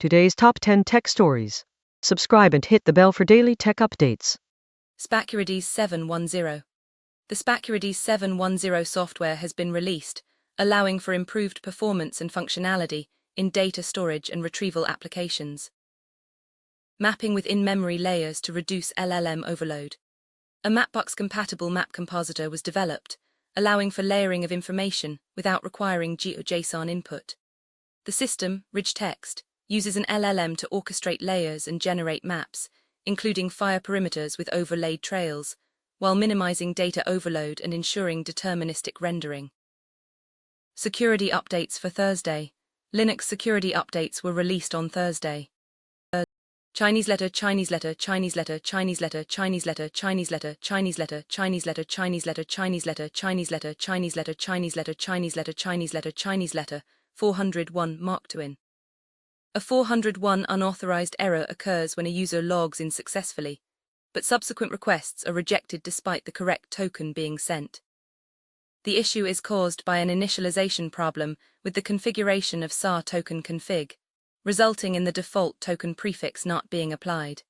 Today's top 10 tech stories. Subscribe and hit the bell for daily tech updates. Primaries 710. The Primaries 710 software has been released, allowing for improved performance and functionality in data storage and retrieval applications. Mapping with in-memory layers to reduce LLM overload. A Mapbox-compatible map compositor was developed, allowing for layering of information without requiring GeoJSON input. The system, rich text, uses an LLM to orchestrate layers and generate maps, including fire perimeters with overlaid trails, while minimizing data overload and ensuring deterministic rendering. Security updates for Thursday. Linux security updates were released on Thursday. Chinese letter, Chinese letter, Chinese letter, Chinese letter, Chinese letter, Chinese letter, Chinese letter, Chinese letter, Chinese letter, Chinese letter, Chinese letter, Chinese letter, Chinese letter, Chinese letter, Chinese letter, Chinese letter, 401 Mark II. A 401 unauthorized error occurs when a user logs in successfully, but subsequent requests are rejected despite the correct token being sent. The issue is caused by an initialization problem with the configuration of SAR token config, resulting in the default token prefix not being applied.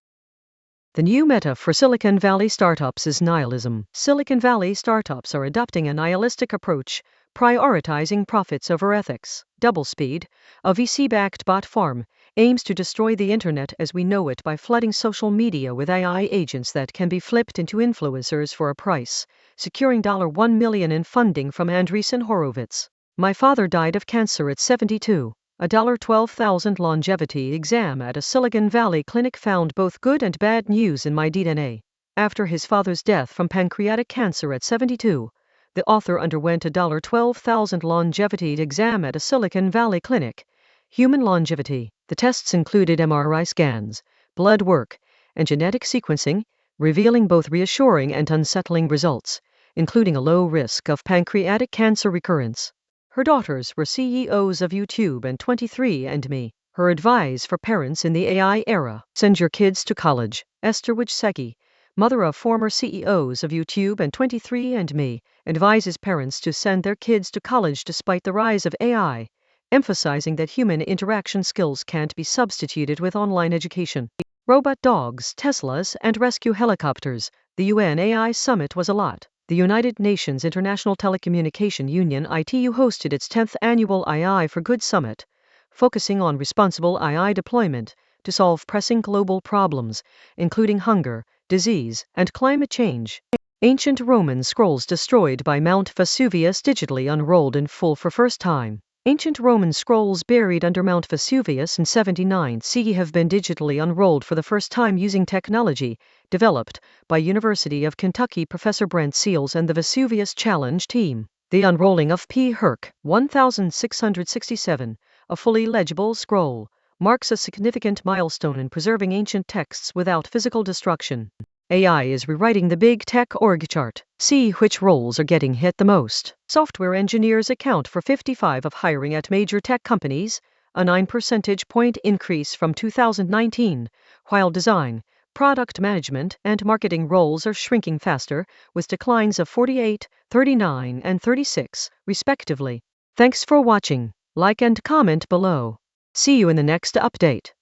The new meta for Silicon Valley startups is nihilism. Silicon Valley startups are adopting a nihilistic approach, prioritizing profits over ethics. Doublespeed, a VC-backed bot farm, aims to destroy the internet as we know it by flooding social media with AI agents that can be flipped into influencers for a price, securing $1 million in funding from Andreessen Horowitz. My father died of cancer at 72. A $12,000 longevity exam at a Silicon Valley clinic found both good and bad news in my DNA. After his father's death from pancreatic cancer at 72, the author underwent a $12,000 longevity exam at a Silicon Valley clinic. Human longevity. The tests included MRI scans, blood work, and genetic sequencing, revealing both reassuring and unsettling results, including a low risk of pancreatic cancer recurrence. Her daughters were CEOs of YouTube and 23andMe. Her advice for parents in the AI era: send your kids to college. Esther Wojcicki, mother of former CEOs of YouTube and 23andMe, advises parents to send their kids to college despite the rise of AI, emphasizing that human interaction skills can't be substituted with online education. Robot dogs, Teslas, and rescue helicopters. The UN AI Summit was a lot. The United Nations International Telecommunication Union ITU hosted its 10th annual AI for Good Summit, focusing on responsible AI deployment to solve pressing global problems, including hunger, disease, and climate change. Ancient Roman scrolls destroyed by Mount Vesuvius digitally unrolled in full for first time. Ancient Roman scrolls buried under Mount Vesuvius in 79 CE have been digitally unrolled for the first time using technology developed by University of Kentucky Professor Brent Seals and the Vesuvius Challenge team. The unrolling of P. Herc 1667, a fully legible scroll, marks a significant milestone in preserving ancient texts without physical destruction. AI is rewriting the big tech org chart. See which roles are getting hit the most. Software engineers account for 55% of hiring at major tech companies, a 9 percentage point increase from 2019, while design, product management, and marketing roles are shrinking faster, with declines of 48%, 39%, and 36%, respectively. Thanks for watching. Like and comment below. See you in the next update.